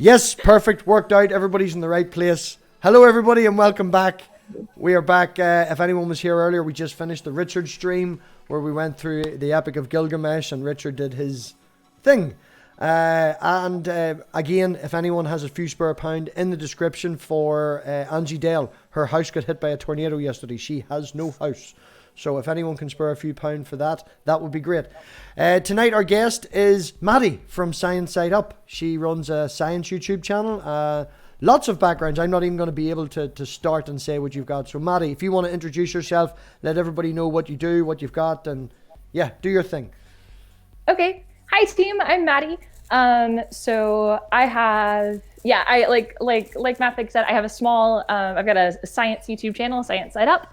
Yes, perfect. Worked out. Everybody's in the right place. Hello, everybody, and welcome back. We are back. If anyone was here earlier, we just finished the Richard stream where we went through the Epic of Gilgamesh and Richard did his thing. Again, if anyone has a few spare pound, in the description for Angie Dale. Her house got hit by a tornado yesterday. She has no house. So if anyone can spare a few pound for that, that would be great. Tonight our guest is Maddie from Science Side Up. She runs a science YouTube channel. Lots of backgrounds. I'm not even going to be able to start and say what you've got. So Maddie, if you want to introduce yourself, let everybody know what you do, what you've got, and yeah, do your thing. Okay. Hi team, I'm Maddie. So I have, I like MathPig said, I have a small, I've got a science YouTube channel, Science Side Up,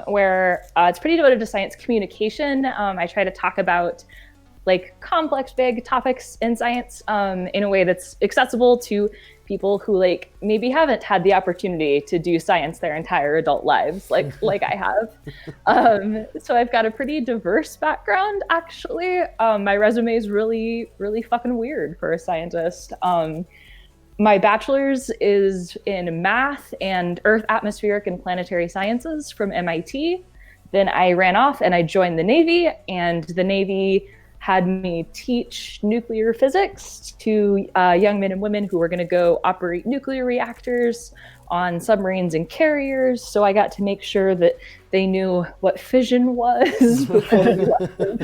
where it's pretty devoted to science communication. I try to talk about like complex, big topics in science in a way that's accessible to people who like maybe haven't had the opportunity to do science their entire adult lives, like I have. So I've got a pretty diverse background, actually. My resume is really, really fucking weird for a scientist. My bachelor's is in math and earth, atmospheric, and planetary sciences from MIT. Then I ran off and I joined the Navy, and the Navy had me teach nuclear physics to young men and women who were going to go operate nuclear reactors on submarines and carriers. So I got to make sure that they knew what fission was before they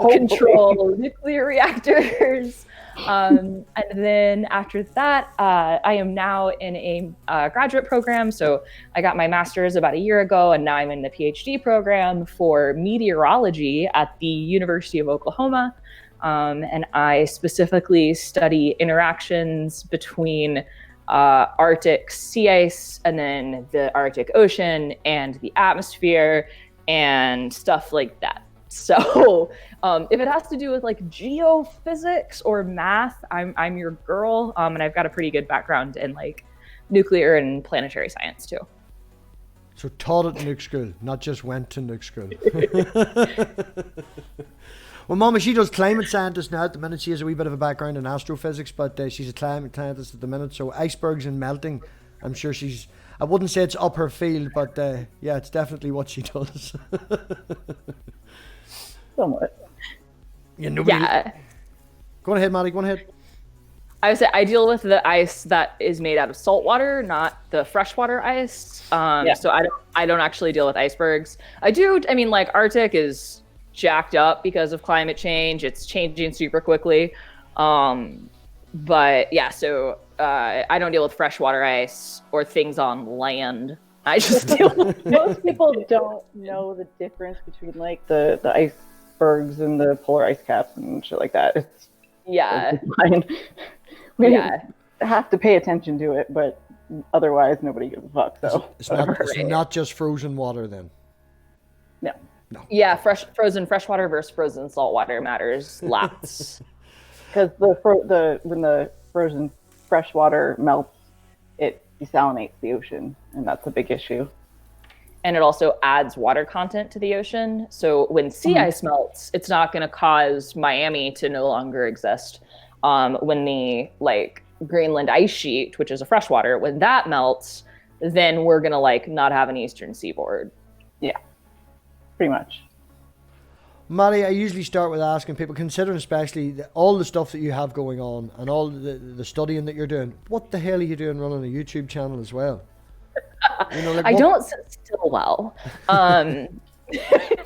control nuclear reactors. And then after that, I am now in a graduate program. So I got my master's about a year ago, and now I'm in the PhD program for meteorology at the University of Oklahoma. And I specifically study interactions between Arctic sea ice and then the Arctic Ocean and the atmosphere and stuff like that. So if it has to do with like geophysics or math, I'm your girl. And I've got a pretty good background in like nuclear and planetary science too. So taught at nuke school, not just went to nuke school. Well, Momma, she does climate scientist now at the minute. She has a wee bit of a background in astrophysics, but she's a climate scientist at the minute. So icebergs and melting, I'm sure she's, I wouldn't say it's up her field, but yeah, it's definitely what she does. Somewhat. Yeah, nobody... yeah. Go on ahead, Maddie. Go on ahead. I would say I deal with the ice that is made out of salt water, not the freshwater ice. So I don't actually deal with icebergs. I mean, like Arctic is jacked up because of climate change. It's changing super quickly. But yeah, so I don't deal with freshwater ice or things on land. I just deal with... Most people don't know the difference between like the icebergs and the polar ice caps and shit like that. It's fine. We have to pay attention to it, but otherwise nobody gives a fuck. So it's not just frozen water then. No. Yeah, frozen freshwater versus frozen saltwater matters lots. Because when the frozen freshwater melts, it desalinates the ocean, and that's a big issue. And it also adds water content to the ocean. So when sea ice melts, it's not going to cause Miami to no longer exist. When the like Greenland ice sheet, which is a freshwater, when that melts, then we're going to like not have an eastern seaboard. Yeah, pretty much. Maddie, I usually start with asking people, considering especially all the stuff that you have going on and all the studying that you're doing, what the hell are you doing running a YouTube channel as well? You know, like I don't sit still well.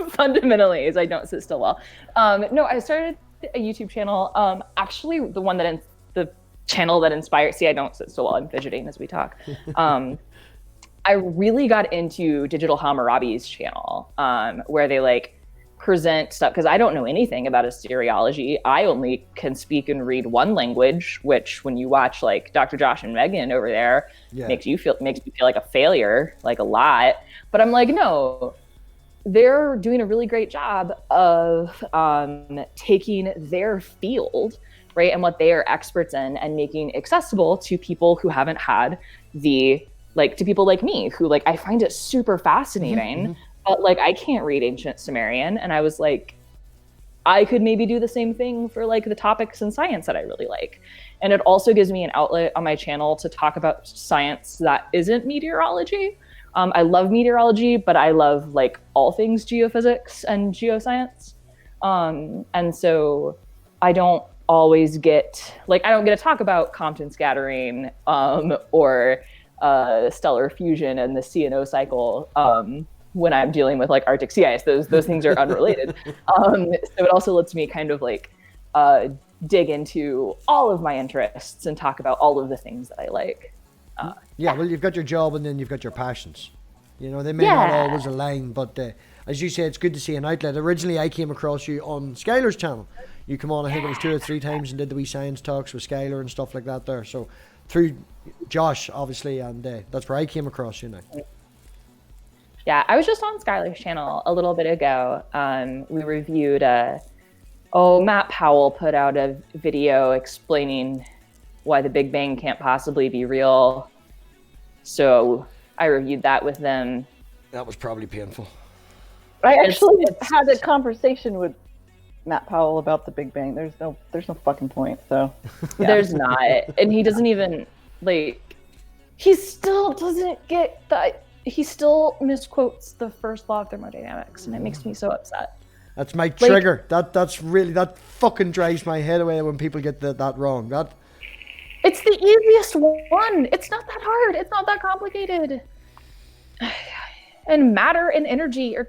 Fundamentally is I don't sit still well. No, I started a YouTube channel. Actually, the channel that inspired. See, I don't sit still well. I'm fidgeting as we talk. I really got into Digital Hammurabi's channel, where they like present stuff, because I don't know anything about asteriology. I only can speak and read one language, which when you watch like Dr. Josh and Megan over there, makes me feel like a failure, like a lot. But I'm like, no, they're doing a really great job of taking their field, right, and what they are experts in, and making accessible to people who haven't had to people like me, who like I find it super fascinating. But like I can't read ancient Sumerian, and I was like, I could maybe do the same thing for like the topics in science that I really like. And it also gives me an outlet on my channel to talk about science that isn't meteorology. I love meteorology, but I love like all things geophysics and geoscience. And so I don't always get, like, I don't get to talk about Compton scattering or stellar fusion and the CNO cycle when I'm dealing with like Arctic sea ice. Those things are unrelated. So it also lets me kind of like dig into all of my interests and talk about all of the things that I like. Yeah, well, you've got your job and then you've got your passions. You know, they may not always align, but as you say, it's good to see an outlet. Originally, I came across you on Skylar's channel. You come on, I think it was 2 or 3 times, and did the wee science talks with Skylar and stuff like that there. So through Josh, obviously, and that's where I came across you now. Yeah, I was just on Skylar's channel a little bit ago. We reviewed, Matt Powell put out a video explaining why the Big Bang can't possibly be real. So I reviewed that with them. That was probably painful. I actually had a conversation with Matt Powell about the Big Bang. There's no fucking point. So there's not, and he doesn't even like. He still doesn't get that. He still misquotes the first law of thermodynamics, and it makes me so upset. That's my trigger. That's really, that fucking drives my head away when people get that wrong. It's the easiest one. It's not that hard. It's not that complicated. And matter and energy are.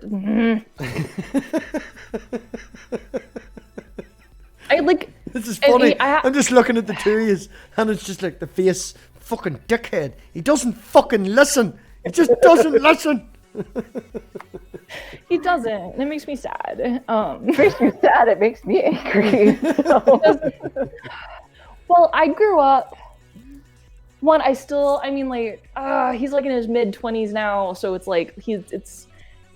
This is funny. I'm just looking at the two of you, and it's just like the face, fucking dickhead. He doesn't fucking listen. He just doesn't listen. He doesn't. And it makes me sad. It makes me sad. It makes me angry. Well, I grew up. He's like in his mid-20s now, so it's like it's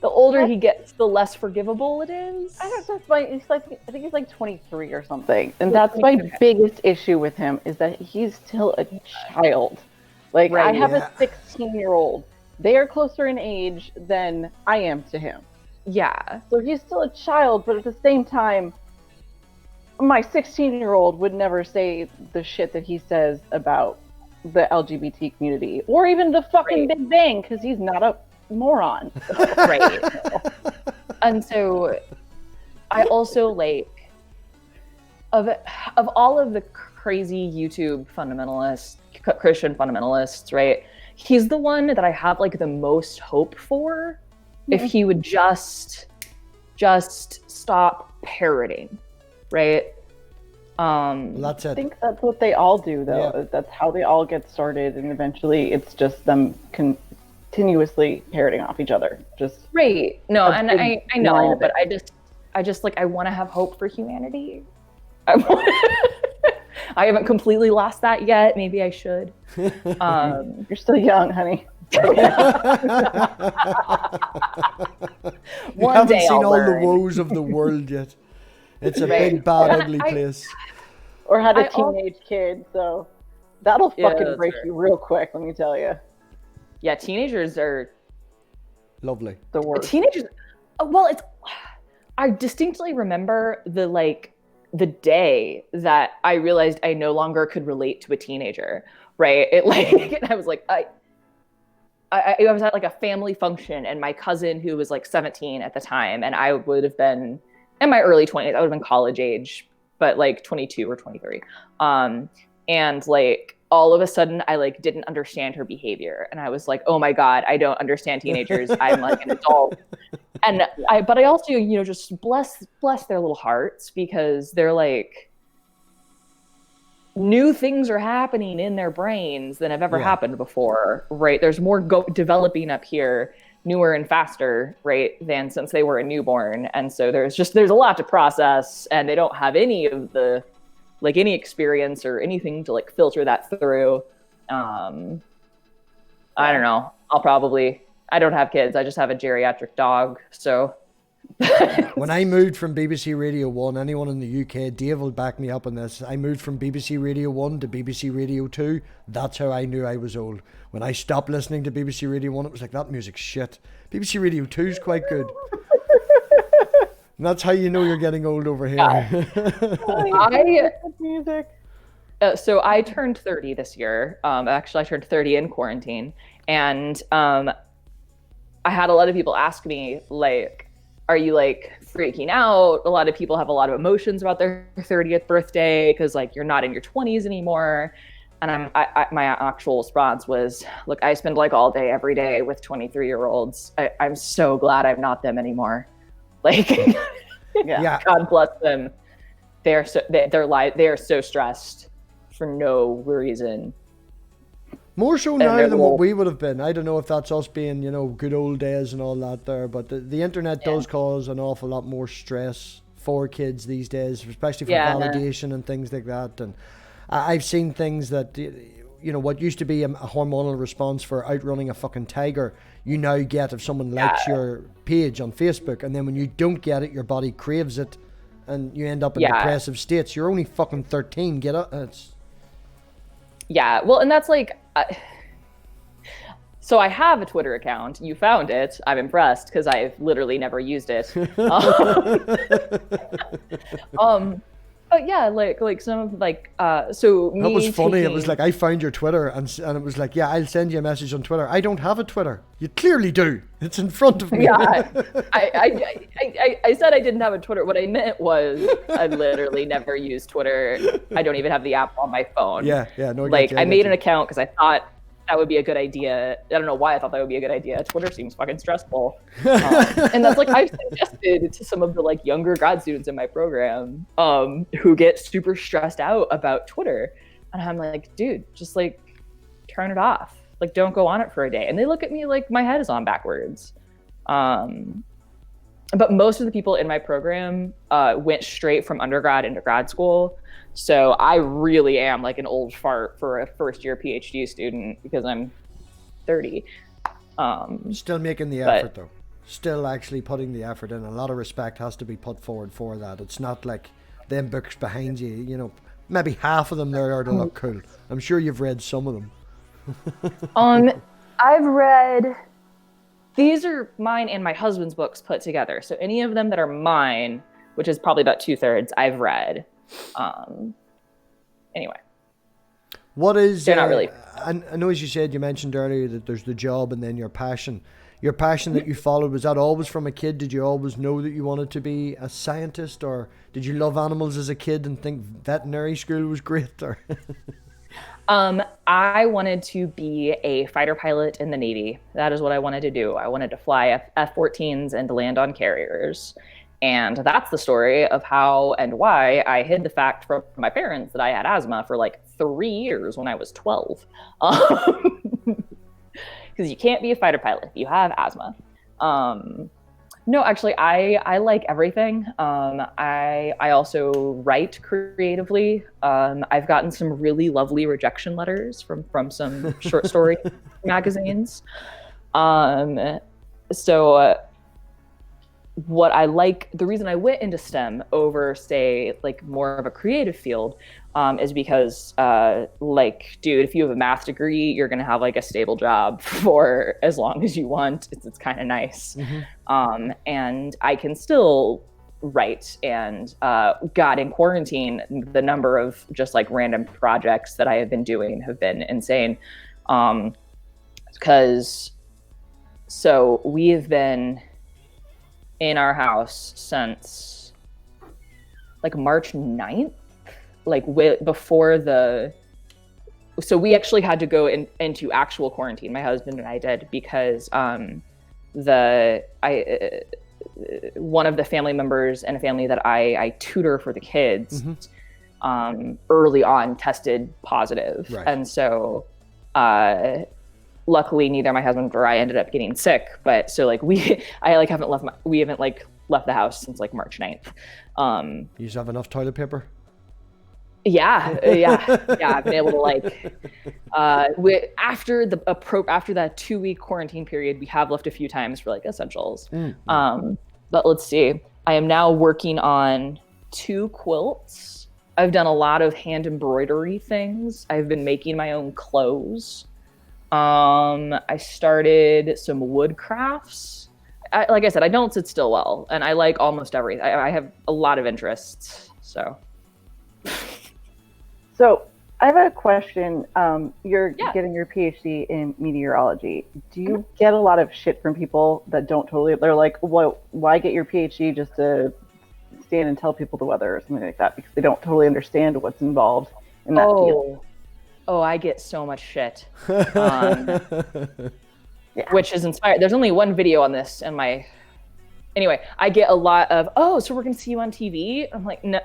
the older he gets, the less forgivable it is. I think he's like 23 or something, and that's my biggest issue with him is that he's still a child. Like, right, I have a 16-year-old. They are closer in age than I am to him. Yeah. So he's still a child, but at the same time, my 16-year-old would never say the shit that he says about the LGBT community or even the fucking Big Bang, because he's not a moron. Right. And so I also like of all of the crazy YouTube fundamentalists, Christian fundamentalists, right? He's the one that I have like the most hope for if he would just stop parroting, right? That's it. I think that's what they all do, though. Yeah. That's how they all get started, and eventually it's just them continuously parroting off each other. Just right. No, and I know, but I just like, I want to have hope for humanity. I haven't completely lost that yet. Maybe I should. You're still young, honey. You haven't seen all the woes of the world yet. It's a big, bad, ugly place. Or had a teenage kid, so that'll fucking break you real quick, let me tell you. Yeah, teenagers are lovely. The worst. Teenagers, well, I distinctly remember the day that I realized I no longer could relate to a teenager, right? I was like, I was at like a family function, and my cousin, who was like 17 at the time, and I would have been in my early 20s, I would have been college age, but like 22 or 23. And like all of a sudden I like didn't understand her behavior. And I was like, oh my God, I don't understand teenagers. I'm like an adult. But I also, just bless their little hearts, because they're like, new things are happening in their brains than have ever happened before, right? There's more developing up here, newer and faster, right, than since they were a newborn. And so there's a lot to process, and they don't have any of the any experience or anything to like filter that through. I don't know. I don't have kids. I just have a geriatric dog. So when I moved from BBC Radio 1, anyone in the UK, Dave will back me up on this. I moved from BBC Radio 1 to BBC Radio 2. That's how I knew I was old. When I stopped listening to BBC Radio 1, it was like, that music's shit. BBC Radio 2 is quite good. That's how you know you're getting old over here. Music. So I turned 30 this year. Actually, I turned 30 in quarantine, and I had a lot of people ask me, like, are you like freaking out? A lot of people have a lot of emotions about their 30th birthday because like you're not in your 20s anymore. And my actual response was, look, I spend like all day, every day with 23-year-olds. I'm so glad I'm not them anymore. Like, Yeah. God bless them. They are so stressed for no reason. More so now than what we would have been. I don't know if that's us being, good old days and all that there, but the internet does cause an awful lot more stress for kids these days, especially for validation and things like that. And I've seen things that, what used to be a hormonal response for outrunning a fucking tiger, you now get if someone likes your page on Facebook, and then when you don't get it, your body craves it, and you end up in depressive states. You're only fucking 13. Get up. Yeah, well, and that's like, so I have a Twitter account. You found it. I'm impressed because I've literally never used it. But yeah, like some of so me. That was funny. It was like, I found your Twitter, and it was like, yeah, I'll send you a message on Twitter. I don't have a Twitter. You clearly do. It's in front of me. Yeah, I said I didn't have a Twitter. What I meant was I literally never use Twitter. I don't even have the app on my phone. Yeah, no. I made an account because I thought that would be a good idea. I don't know why I thought that would be a good idea. Twitter seems fucking stressful. And that's like, I've suggested to some of the like younger grad students in my program who get super stressed out about Twitter. And I'm like, dude, just like turn it off. Like, don't go on it for a day. And they look at me like my head is on backwards. But most of the people in my program went straight from undergrad into grad school. So I really am like an old fart for a first year PhD student because I'm 30. Still making the effort though. Still actually putting the effort in. A lot of respect has to be put forward for that. It's not like them books behind you, maybe half of them there are to look cool. I'm sure you've read some of them. I've read, these are mine and my husband's books put together. So any of them that are mine, which is probably about 2/3, I've read. Anyway, what is they're not really. I know, as you mentioned earlier that there's the job and then your passion that you followed. Was that always from a kid? Did you always know that you wanted to be a scientist, or did you love animals as a kid and think veterinary school was great? Or I wanted to be a fighter pilot in the Navy. That is what I wanted to do. I wanted to fly F-14s and to land on carriers. And that's the story of how and why I hid the fact from my parents that I had asthma for like 3 years when I was 12. Because you can't be a fighter pilot if you have asthma. No, actually, I like everything. I also write creatively. I've gotten some really lovely rejection letters from some short story magazines. What I like, the reason I went into STEM over, say, like more of a creative field, is because, dude, if you have a math degree, you're gonna have like a stable job for as long as you want. It's kind of nice. Mm-hmm. And I can still write. And God, in quarantine, the number of just like random projects that I have been doing have been insane. Because so we have been in our house since like March 9th, so we actually had to go into actual quarantine, my husband and I did, because one of the family members in a family that I tutor for the kids, mm-hmm. Early on tested positive. Right. And so luckily neither my husband or I ended up getting sick, but so like we haven't left the house since like March 9th. You just have enough toilet paper? Yeah. I've been able to after that 2-week quarantine period, we have left a few times for like essentials. Mm-hmm. But let's see. I am now working on 2 quilts. I've done a lot of hand embroidery things. I've been making my own clothes. I started some wood crafts. like I said, I don't sit still well, and I like almost everything. I have a lot of interests, so. So I have a question. You're getting your PhD in meteorology. Do you get a lot of shit from people that don't totally? They're like, "Well, why get your PhD just to stand and tell people the weather or something like that?" Because they don't totally understand what's involved in that field. Oh, I get so much shit. Which is inspired. There's only one video on this, and anyway, I get a lot of, so we're gonna see you on TV. I'm like, no.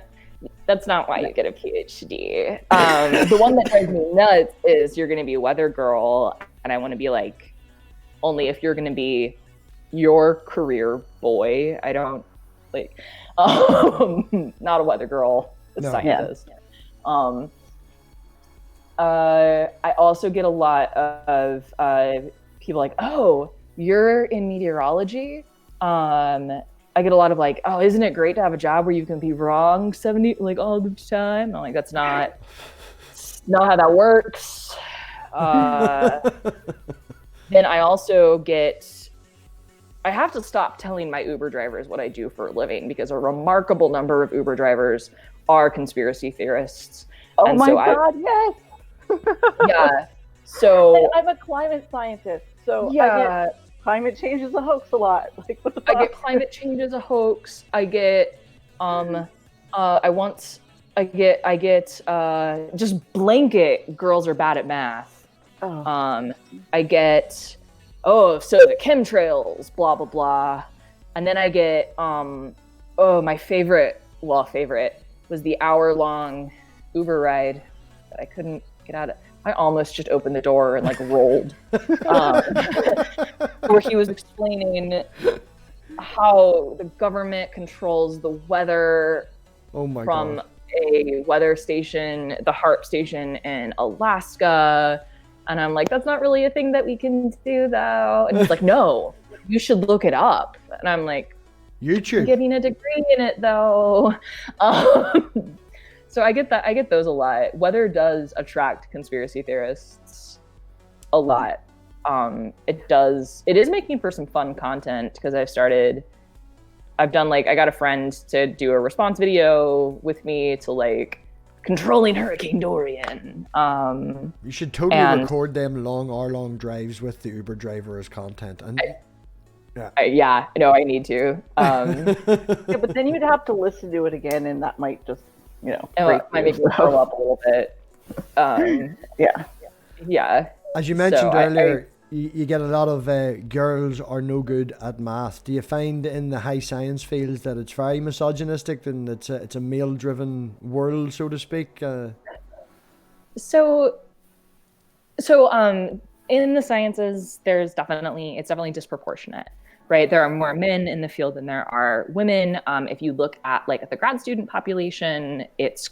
That's not why you get a PhD. The one that drives me nuts is you're going to be a weather girl, and I want to be like, only if you're going to be your career boy. I don't like, not a weather girl, a scientist. I also get a lot of people like, oh, you're in meteorology? I get a lot of like, oh, isn't it great to have a job where you can be wrong all the time? I'm like, that's not how that works. Then I also I have to stop telling my Uber drivers what I do for a living, because a remarkable number of Uber drivers are conspiracy theorists. Oh my God, yes. Yeah. So I'm a climate scientist, so I get climate change is a hoax a lot. Like, what the fuck? I get climate change as a hoax. I get just blanket girls are bad at math. I get so the chemtrails, blah blah blah. And then I get my favorite was the hour-long Uber ride that I couldn't get out of. I almost just opened the door and like rolled. Where he was explaining how the government controls the weather from a weather station, the HARP station in Alaska. And I'm like, that's not really a thing that we can do though. And he's like, no, you should look it up. And I'm like, YouTube. I'm getting a degree in it though. So I get those a lot. Weather does attract conspiracy theorists a lot. It is making for some fun content, because I got a friend to do a response video with me to like controlling Hurricane Dorian. You should totally record them hour-long drives with the Uber driver as content. And I need to. But then you'd have to listen to it again, and that might just might make me throw up a little bit. Yeah. As you mentioned earlier, you get a lot of girls are no good at math. Do you find in the high science fields that it's very misogynistic and it's a male-driven world, so to speak? So in the sciences, it's definitely disproportionate, right? There are more men in the field than there are women. If you look at like the grad student population, it's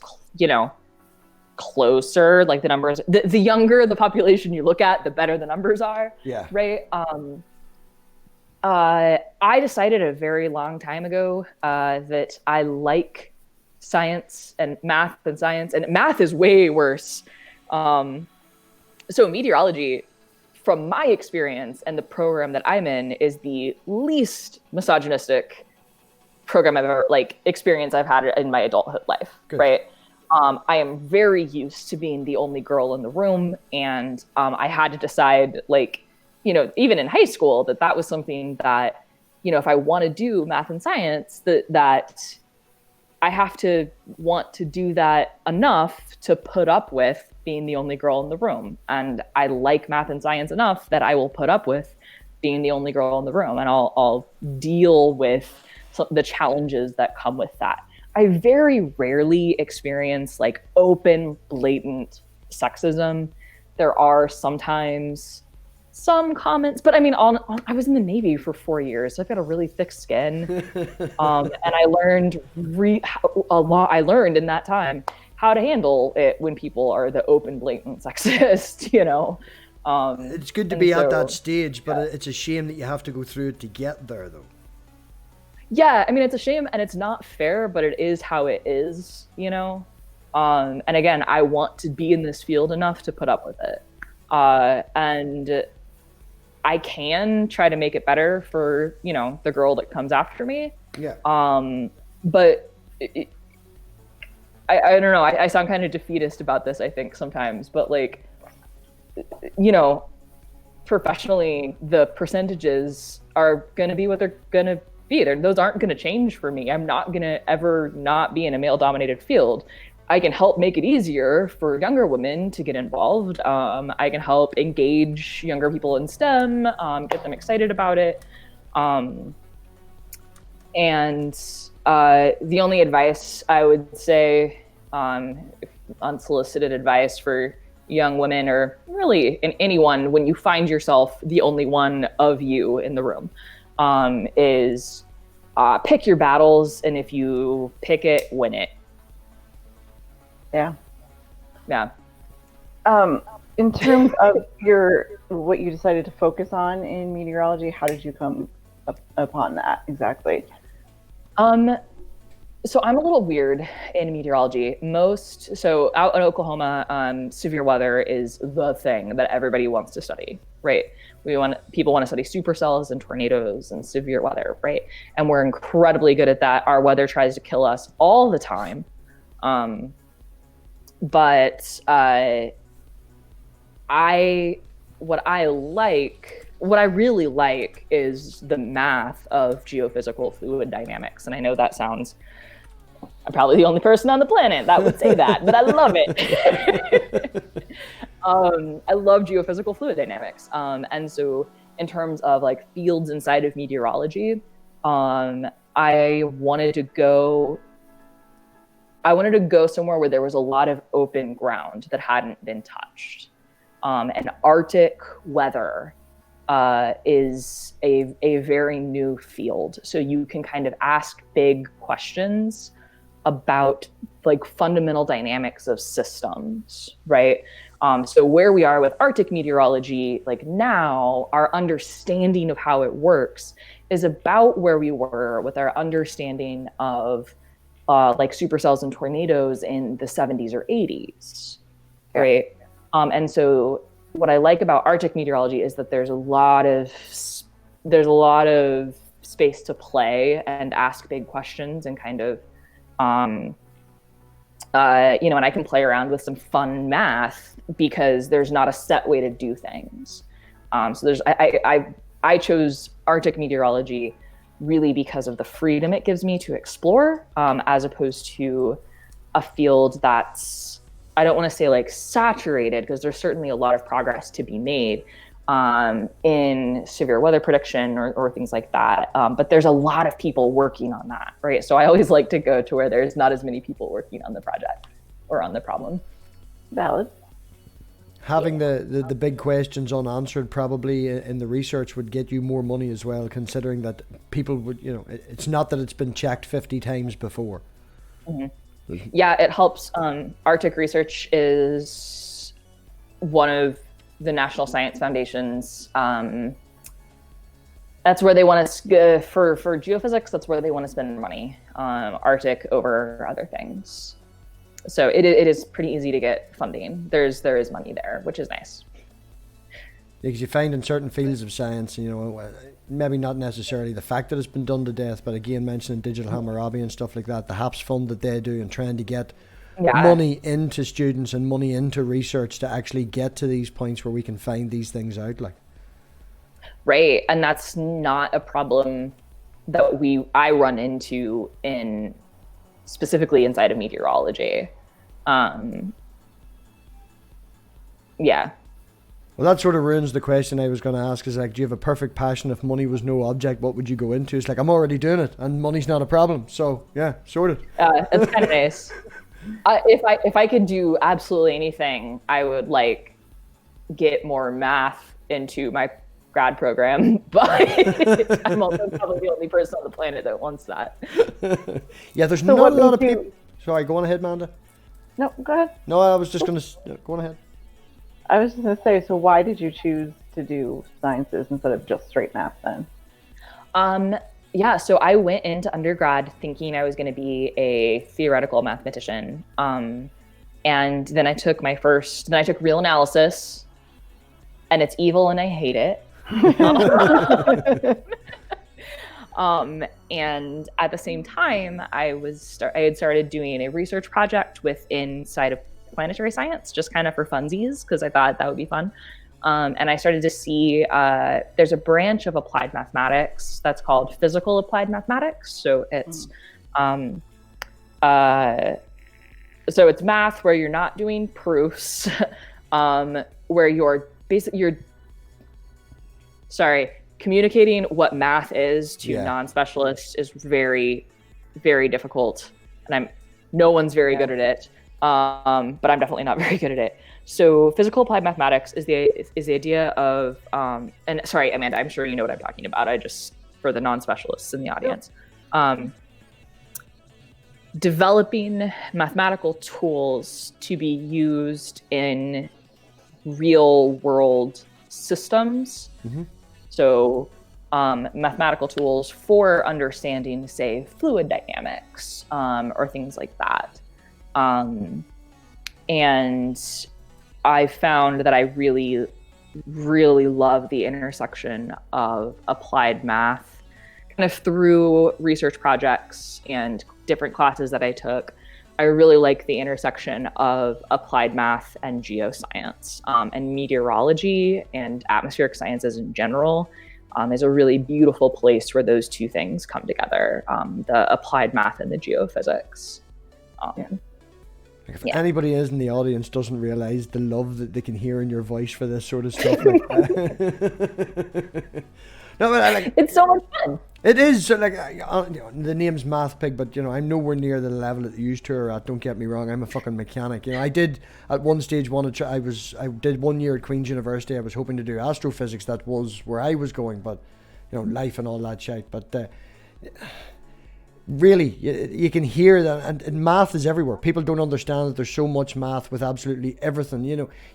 closer, like the numbers, the younger the population you look at, the better the numbers are. Yeah. Right. I decided a very long time ago that I like science and math, and math is way worse. So meteorology, from my experience and the program that I'm in, is the least misogynistic program I've ever experience I've had in my adulthood life. Good. Right. I am very used to being the only girl in the room, and I had to decide, even in high school, that was something that, if I want to do math and science, that I have to want to do that enough to put up with being the only girl in the room. And I like math and science enough that I will put up with being the only girl in the room, and I'll deal with the challenges that come with that. I very rarely experience open, blatant sexism. There are sometimes some comments, but I mean, I was in the Navy for 4 years, so I've got a really thick skin. And I learned a lot. I learned in that time how to handle it when people are the open, blatant sexist, It's good to be at that stage, but it's a shame that you have to go through it to get there, though. Yeah, I mean, it's a shame and it's not fair, but it is how it is, And again, I want to be in this field enough to put up with it. And I can try to make it better for, you know, the girl that comes after me. Yeah. But I don't know. I sound kind of defeatist about this, I think, sometimes. But, like, you know, professionally, the percentages are going to be what they're going to be. Those aren't going to change for me. I'm not going to ever not be in a male-dominated field. I can help make it easier for younger women to get involved. I can help engage younger people in STEM, get them excited about it. And the only advice I would say, unsolicited advice for young women, or really in anyone, when you find yourself the only one of you in the room, is pick your battles, and if you pick it, win it. Yeah. Yeah. In terms of what you decided to focus on in meteorology, how did you come upon that exactly? So I'm a little weird in meteorology. So out in Oklahoma, severe weather is the thing that everybody wants to study, right? People want to study supercells and tornadoes and severe weather, right? And we're incredibly good at that. Our weather tries to kill us all the time. But what I really like is the math of geophysical fluid dynamics. And I know that sounds, I'm probably the only person on the planet that would say that, but I love it. I love geophysical fluid dynamics. And so in terms of like fields inside of meteorology, I wanted to go somewhere where there was a lot of open ground that hadn't been touched. And Arctic weather is a very new field. So you can kind of ask big questions about like fundamental dynamics of systems, right? So where we are with Arctic meteorology, like now, our understanding of how it works is about where we were with our understanding of like supercells and tornadoes in the 70s or 80s, right? And so what I like about Arctic meteorology is that there's a lot of space to play and ask big questions and kind of, you know, and I can play around with some fun math because there's not a set way to do things. So I chose Arctic meteorology really because of the freedom it gives me to explore, as opposed to a field that's, I don't want to say like saturated, because there's certainly a lot of progress to be made in severe weather prediction or things like that. But there's a lot of people working on that, right? So I always like to go to where there's not as many people working on the project or on the problem. Valid. Having the big questions unanswered probably in the research would get you more money as well, considering that people would, you know, it's not that it's been checked 50 times before. Mm-hmm. Yeah, it helps. Arctic research is one of the National Science Foundation's, that's where they want to, for geophysics, that's where they want to spend money, Arctic over other things. So it is pretty easy to get funding. There is money there, which is nice. Because you find in certain fields of science, you know, maybe not necessarily the fact that it's been done to death, but again, mentioning Digital Hammurabi and stuff like that, the HAPS fund that they do and trying to get money into students and money into research to actually get to these points where we can find these things out. Like, right, and that's not a problem that I run into in specifically inside of meteorology. Yeah. Well, that sort of ruins the question I was going to ask, is like, do you have a perfect passion? If money was no object, what would you go into? It's like, I'm already doing it and money's not a problem. So yeah, sorted. It's kind of nice. If I could do absolutely anything, I would like get more math into my grad program, but I'm also probably the only person on the planet that wants that. Yeah, there's not a lot of people. Sorry, go on ahead, Amanda. No, go ahead. No, I was just going to go on ahead. I was just going to say, so why did you choose to do sciences instead of just straight math then? Yeah, so I went into undergrad thinking I was going to be a theoretical mathematician. And then I took real analysis, and it's evil and I hate it. And at the same time, I had started doing a research project inside of planetary science, just kind of for funsies, because I thought that would be fun. And I started to see there's a branch of applied mathematics that's called physical applied mathematics. So it's it's math where you're not doing proofs, where you're communicating what math is to non-specialists is very, very difficult, and no one's very good at it. But I'm definitely not very good at it. So physical applied mathematics is the idea of and sorry, Amanda, I'm sure you know what I'm talking about. I just, for the non-specialists in the audience, developing mathematical tools to be used in real world systems. So mathematical tools for understanding, say, fluid dynamics, or things like that. And I found that I really, really love the intersection of applied math, kind of through research projects and different classes that I took. I really like the intersection of applied math and geoscience, and meteorology and atmospheric sciences in general is a really beautiful place where those two things come together, the applied math and the geophysics. If anybody is in the audience doesn't realize the love that they can hear in your voice for this sort of stuff. No, but it's so much fun. It is. So the name's MathPig, but I'm nowhere near the level that you used to are at. Don't get me wrong. I'm a fucking mechanic. I did at one stage want to. I did 1 year at Queen's University. I was hoping to do astrophysics. That was where I was going, but life and all that shit. But really, you can hear that, and math is everywhere. People don't understand that there's so much math with absolutely everything.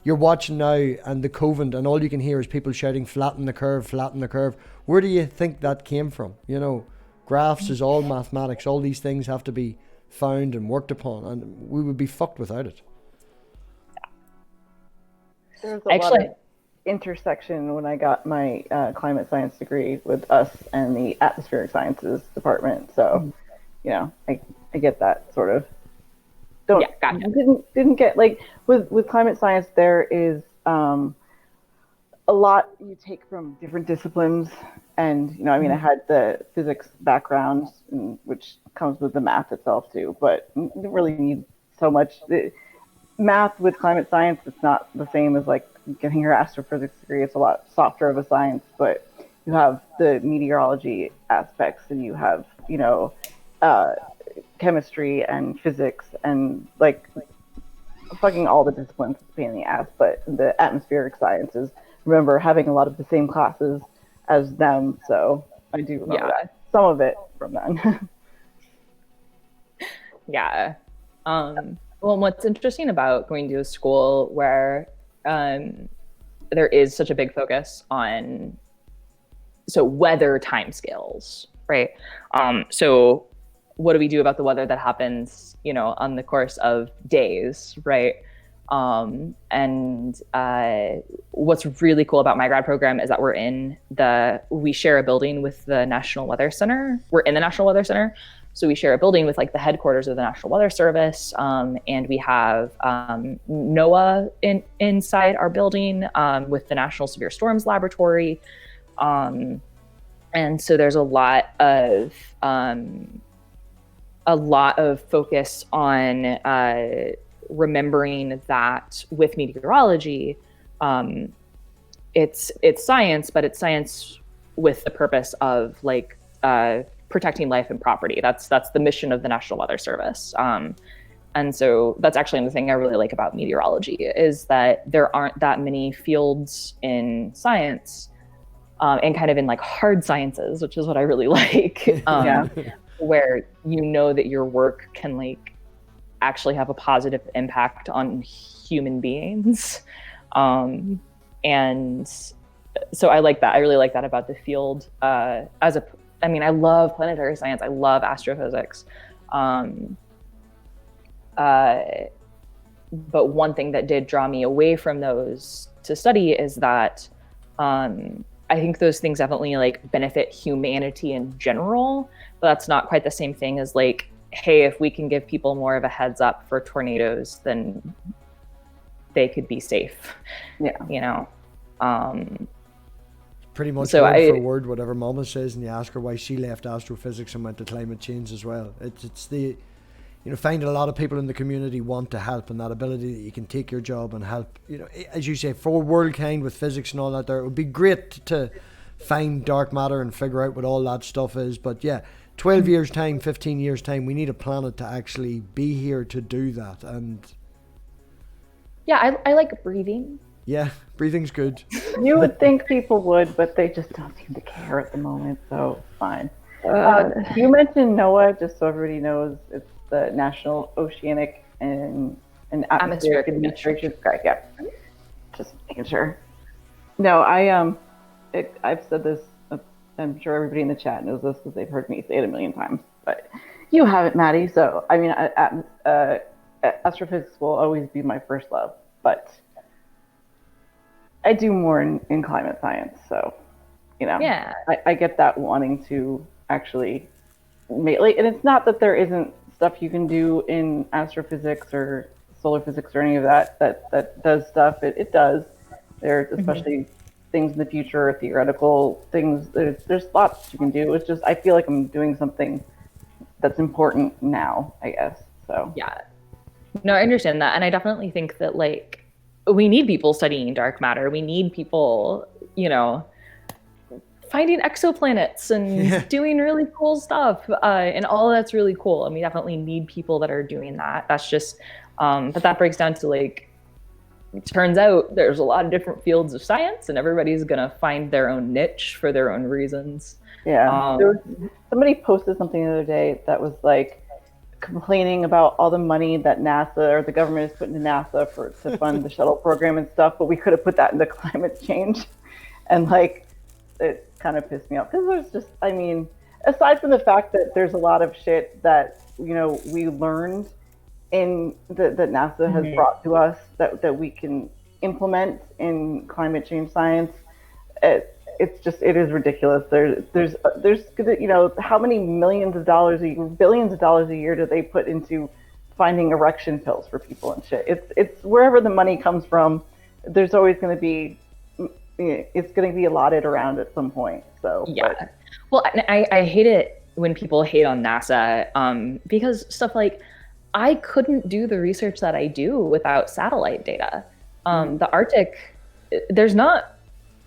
You're watching now, and the COVID, and all you can hear is people shouting, "Flatten the curve, flatten the curve." Where do you think that came from? Graphs is all mathematics. All these things have to be found and worked upon, and we would be fucked without it. There's a lot of intersection when I got my climate science degree with us and the atmospheric sciences department. So, I get that sort of. Gotcha. Didn't get with climate science. There is a lot you take from different disciplines, and I had the physics background, which comes with the math itself too. But you don't really need so much math with climate science. It's not the same as getting your astrophysics degree. It's a lot softer of a science, but you have the meteorology aspects, and you have chemistry and physics and fucking all the disciplines. It's a pain in the ass, but the atmospheric sciences, remember having a lot of the same classes as them, so I do remember that. Some of it from then. Well, what's interesting about going to a school where there is such a big focus on weather timescales, right? So what do we do about the weather that happens, on the course of days, right? And what's really cool about my grad program is that we share a building with the National Weather Center. We're in the National Weather Center. So we share a building with the headquarters of the National Weather Service. And we have NOAA inside our building with the National Severe Storms Laboratory. And so there's a lot of focus on remembering that with meteorology, it's science, but it's science with the purpose of protecting life and property. That's the mission of the National Weather Service. And so that's actually the thing I really like about meteorology is that there aren't that many fields in science and kind of in hard sciences, which is what I really like. Where that your work can actually have a positive impact on human beings. And so I like that. I really like that about the field. I love planetary science. I love astrophysics. But one thing that did draw me away from those to study is that I think those things definitely like benefit humanity in general, but that's not quite the same thing as like, hey, if we can give people more of a heads up for tornadoes, then they could be safe. Yeah. You know? Pretty much So word for word whatever Momma says, and you ask her why she left astrophysics and went to climate change as well. It's the, you know, finding a lot of people in the community want to help, and that ability that you can take your job and help, you know, as you say, for worldkind with physics and all that there, it would be great to find dark matter and figure out what all that stuff is. But yeah, 12 years time, 15 years time, we need a planet to actually be here to do that. And yeah, I like breathing. yeah, breathing's good. You would think people would, but they just don't seem to care at the moment, so fine. You mentioned NOAA, just so everybody knows, it's the National Oceanic and Atmospheric Administration. Correct, yeah. Just making sure. No, I've said this, I'm sure everybody in the chat knows this because they've heard me say it a million times, but you haven't, Maddie. So, I mean, astrophysics will always be my first love, but I do more in climate science, so, you know, yeah. I get that wanting to actually make, like, and it's not that there isn't stuff you can do in astrophysics or solar physics or any of that does stuff. It does. There's especially things in the future, theoretical things. There's lots you can do. It's just I feel like I'm doing something that's important now, I guess. So yeah, no, I understand that, and I definitely think that like we need people studying dark matter. We need people, you know, finding exoplanets and doing really cool stuff, and all that's really cool. And we definitely need people that are doing that. That's just, but that breaks down to like, it turns out there's a lot of different fields of science, and everybody's gonna find their own niche for their own reasons. Yeah, somebody posted something the other day that was like complaining about all the money that NASA or the government is putting into NASA to fund the shuttle program and stuff, but we could have put that into climate change, and like it kind of pissed me off because there's just, I mean, aside from the fact that there's a lot of shit that, you know, we learned in that NASA has brought to us that we can implement in climate change science, it's just, it is ridiculous. There's you know, how many millions of dollars a year, billions of dollars a year do they put into finding erection pills for people and shit? It's wherever the money comes from, there's always going to be, it's going to be allotted around at some point. So yeah, well, I hate it when people hate on NASA, because stuff like, I couldn't do the research that I do without satellite data. The Arctic, there's not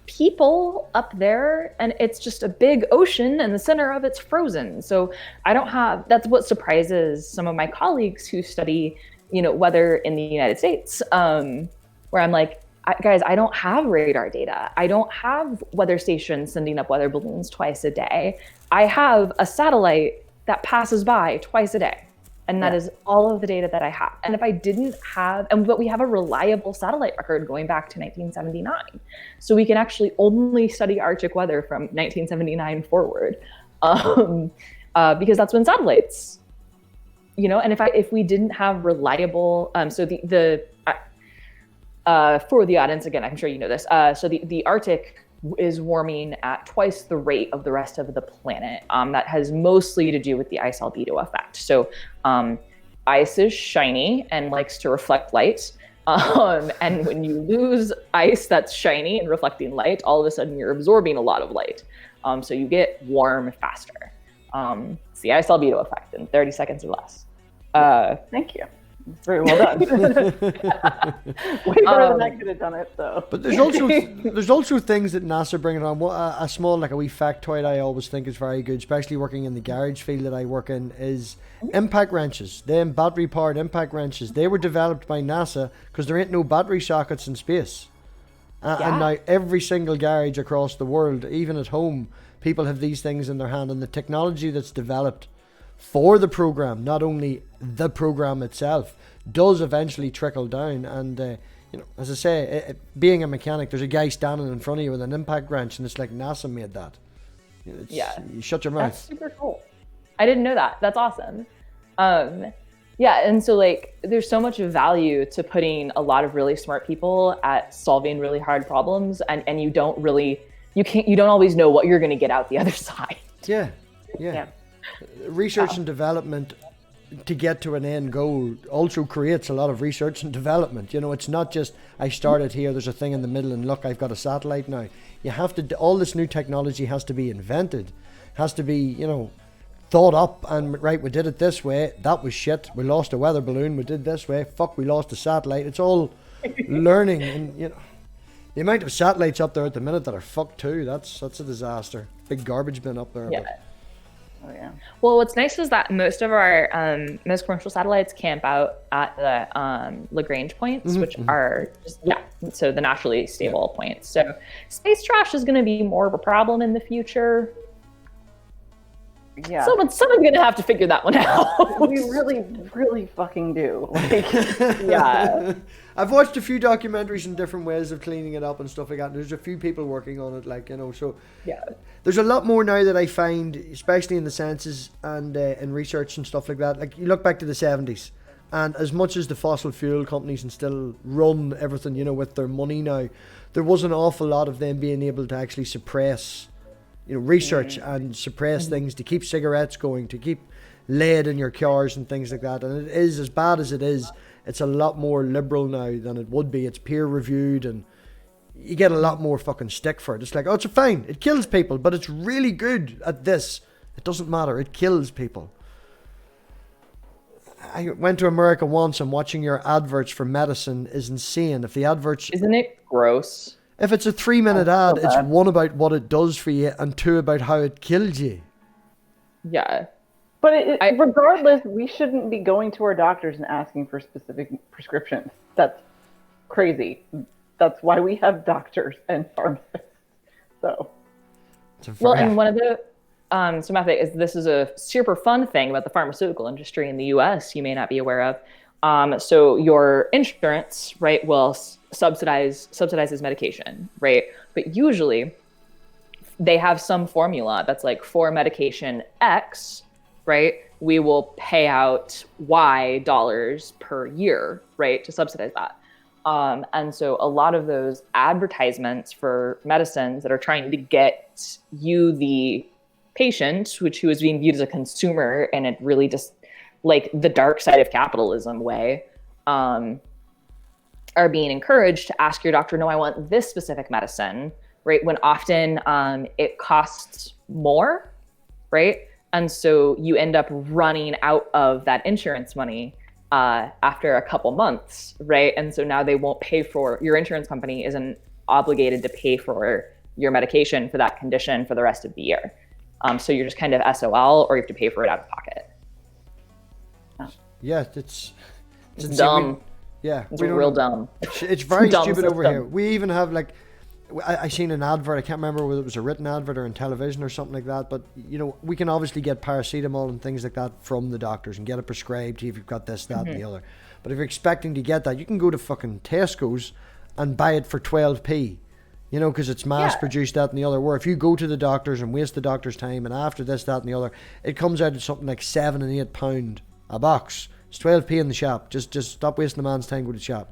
people up there, and it's just a big ocean, and the center of it's frozen. So I don't have, that's what surprises some of my colleagues who study, you know, weather in the United States, where I'm like, guys, I don't have radar data. I don't have weather stations sending up weather balloons twice a day. I have a satellite that passes by twice a day. And that is all of the data that I have. And if I didn't have, but we have a reliable satellite record going back to 1979. So we can actually only study Arctic weather from 1979 forward, because that's when satellites, you know, and if we didn't have reliable, so for the audience, again, I'm sure you know this, so the Arctic is warming at twice the rate of the rest of the planet. That has mostly to do with the ice albedo effect. So ice is shiny and likes to reflect light. And when you lose ice that's shiny and reflecting light, all of a sudden you're absorbing a lot of light. So you get warm faster. It's the ice albedo effect in 30 seconds or less. Thank you. Very well done. Way better than I could have done it, though. But there's also things that NASA bringing on. A small, like a wee factoid I always think is very good, especially working in the garage field that I work in, is impact wrenches. Them battery powered impact wrenches. They were developed by NASA because there ain't no battery sockets in space. And now every single garage across the world, even at home, people have these things in their hand, and the technology that's developed for the program, not only the program itself, does eventually trickle down. And you know, as I say, being a mechanic, there's a guy standing in front of you with an impact wrench, and it's like NASA made that. You shut your mouth. That's super cool. I didn't know that. That's awesome. Yeah, and so like there's so much value to putting a lot of really smart people at solving really hard problems, and you don't really you don't always know what you're going to get out the other side. Yeah. Research Wow. and development to get to an end goal also creates a lot of research and development. You know, it's not just I started here, there's a thing in the middle, and look, I've got a satellite now. You have to, all this new technology has to be invented, has to be, you know, thought up, and right, we did it this way, that was shit, we lost a weather balloon, we did this way, fuck, we lost a satellite. It's all learning, and you know, the amount of satellites up there at the minute that are fucked too, that's a disaster. Big garbage bin up there. Yeah. But Oh yeah. Well, what's nice is that most of our most commercial satellites camp out at the Lagrange points, which are just, so the naturally stable points. So space trash is going to be more of a problem in the future. Yeah. Someone's going to have to figure that one out. We really, really fucking do. Like, Yeah. I've watched a few documentaries and different ways of cleaning it up and stuff like that. And there's a few people working on it, like, you know, so Yeah. there's a lot more now that I find, especially in the sciences and in research and stuff like that. Like, you look back to the 70s, and as much as the fossil fuel companies and still run everything, you know, with their money now, there was an awful lot of them being able to actually suppress, you know, research and suppress things to keep cigarettes going, to keep lead in your cars and things like that. And it is, as bad as it is, it's a lot more liberal now than it would be. It's peer reviewed, and you get a lot more fucking stick for it. It's like, oh, it's fine, it kills people, but it's really good at this. It doesn't matter, it kills people. I went to America once, and watching your adverts for medicine is insane. If the adverts, Isn't it gross? if it's a 3-minute ad, so it's bad. one about what it does for you and two about how it kills you. Yeah. but regardless, we shouldn't be going to our doctors and asking for specific prescriptions. That's crazy. That's why we have doctors and pharmacists. So, It's a Well, very- and one of the so Mathpig, this is a super fun thing about the pharmaceutical industry in the U.S. you may not be aware of. So your insurance, right, will subsidizes medication, right? But usually they have some formula that's like, for medication X, right, we will pay out Y dollars per year, right, to subsidize that. And so a lot of those advertisements for medicines that are trying to get you, the patient, who is being viewed as a consumer, and it really just like the dark side of capitalism way, are being encouraged to ask your doctor, no, I want this specific medicine, right? When often it costs more, right? And so you end up running out of that insurance money after a couple months, right? And so now they won't pay for, your insurance company isn't obligated to pay for your medication for that condition for the rest of the year. So you're just kind of SOL, or you have to pay for it out of pocket. yeah, it's insane. Dumb. It's It's real dumb. It's very Dumb stupid over system. here. We even have, like, I seen an advert, I can't remember whether it was a written advert or on television or something like that, but, you know, we can obviously get paracetamol and things like that from the doctors and get it prescribed if you've got this, that, and the other. But if you're expecting to get that, you can go to fucking Tesco's and buy it for 12p, you know, because it's mass produced, that and the other. Where if you go to the doctors and waste the doctor's time, and after this, that, and the other, it comes out at something like £7 and £8 a box. It's 12p in the shop. Just stop wasting the man's time, go to the shop.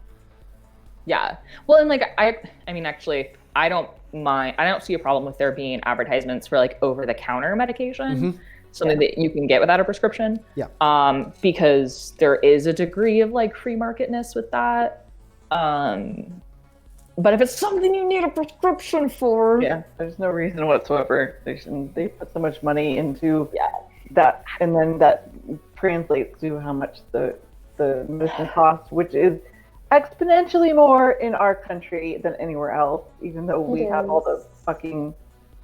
Yeah. Well, and like, I mean, actually, I don't mind. I don't see a problem with there being advertisements for like over-the-counter medication, something that you can get without a prescription. Yeah. Because there is a degree of like free marketness with that. But if it's something you need a prescription for, yeah, there's no reason whatsoever. They put so much money into that, and then that translates to how much the medicine costs, which is exponentially more in our country than anywhere else, even though we have all the fucking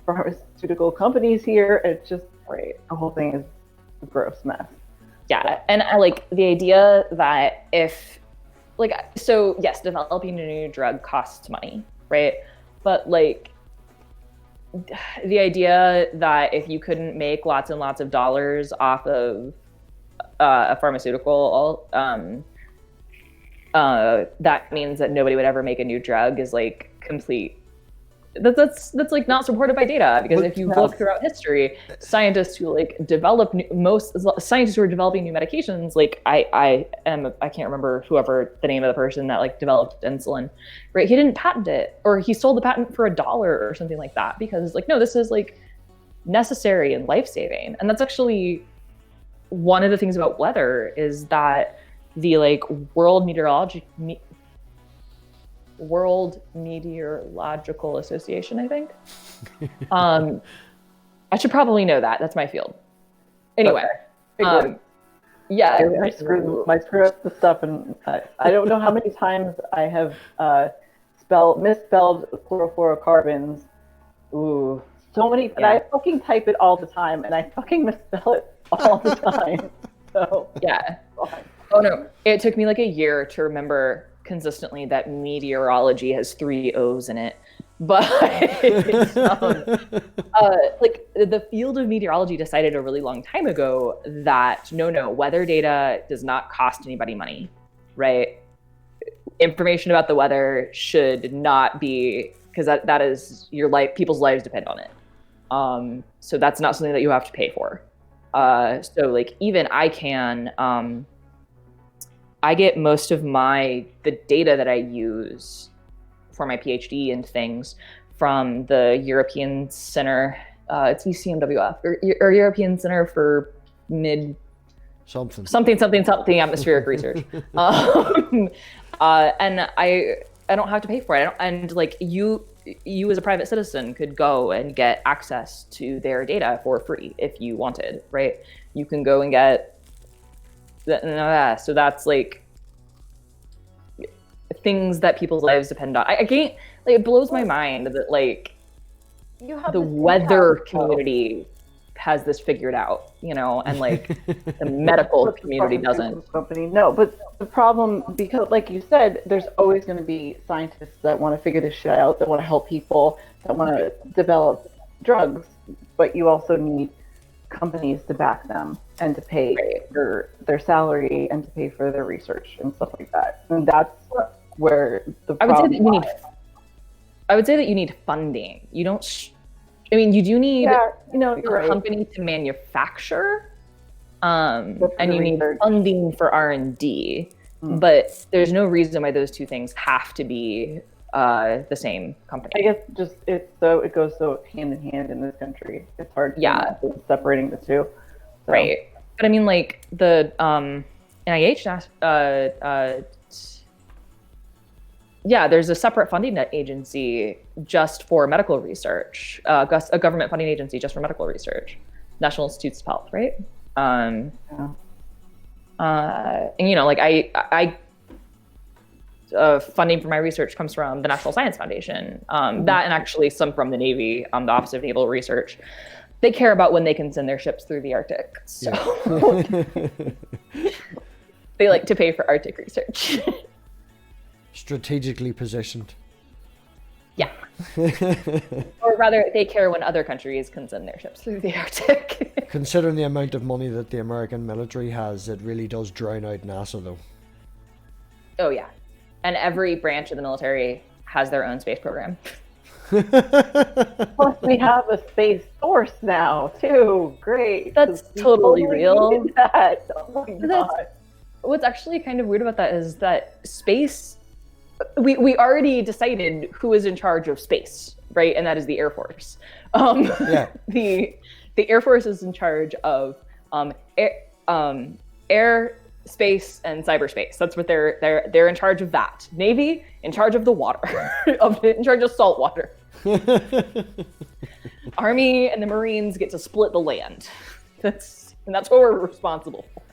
pharmaceutical companies here. It's just the whole thing is a gross mess. Yeah. And I like the idea that if, like, so yes, developing a new drug costs money, right? But like, the idea that if you couldn't make lots and lots of dollars off of a pharmaceutical, that means that nobody would ever make a new drug is like complete that's like not supported by data, because if you look throughout history, scientists who like develop most scientists who are developing new medications, like I can't remember whoever the name of the person that like developed insulin, right? He didn't patent it, or he sold the patent for $1 or something like that, because like, no, this is like necessary and life-saving. And that's actually one of the things about weather, is that the like World Meteorological Association, I think. I should probably know that. That's my field. Anyway, yeah. I screw up the stuff, and I don't know how many times I have misspelled chlorofluorocarbons. Ooh, so many. And I fucking type it all the time, and I fucking misspell it all the time. So yeah. Oh no, it took me like a year to remember consistently that meteorology has 3 O's in it, but like the field of meteorology decided a really long time ago that no, weather data does not cost anybody money, right? Information about the weather should not be, because that is your life, people's lives depend on it. So that's not something that you have to pay for. So like even I can I get most of the data that I use for my PhD and things from the European Center, it's ECMWF, or European Center for something atmospheric research. And I don't have to pay for it. And like you as a private citizen could go and get access to their data for free if you wanted, right? You can go and get so that's like things that people's lives depend on. I can't, like, it blows my mind that like the weather community has this figured out, and like the medical community doesn't. No, but the problem, because like you said, there's always going to be scientists that want to figure this shit out, that want to help people, that want to develop drugs, but you also need companies to back them and to pay their salary and to pay for their research and stuff like that. And that's where the problem I would say that you need funding. You don't. You do need a company to manufacture, and you need funding for R&D. But there's no reason why those two things have to be the same company. I guess it goes so hand in hand in this country. It's hard separating the two. So. Right. But I mean, like the NIH, there's a separate funding agency just for medical research, a government funding agency just for medical research, National Institutes of Health, right? And like I funding for my research comes from the National Science Foundation, that, and actually some from the Navy, the Office of Naval Research. They care about when they can send their ships through the Arctic, so they like to pay for Arctic research. Strategically positioned. Yeah. Or rather, they care when other countries can send their ships through the Arctic. Considering the amount of money that the American military has, it really does drown out NASA, though. Oh, yeah. And every branch of the military has their own space program. Plus, we have a space force now, too. Great. That's totally real. That. Oh, my God. What's actually kind of weird about that is that space... We already decided who is in charge of space, right? And that is the Air Force. The Air Force is in charge of air, space, and cyberspace. That's what they're in charge of. That Navy in charge of the water, in charge of salt water. Army and the Marines get to split the land. That's what we're responsible for.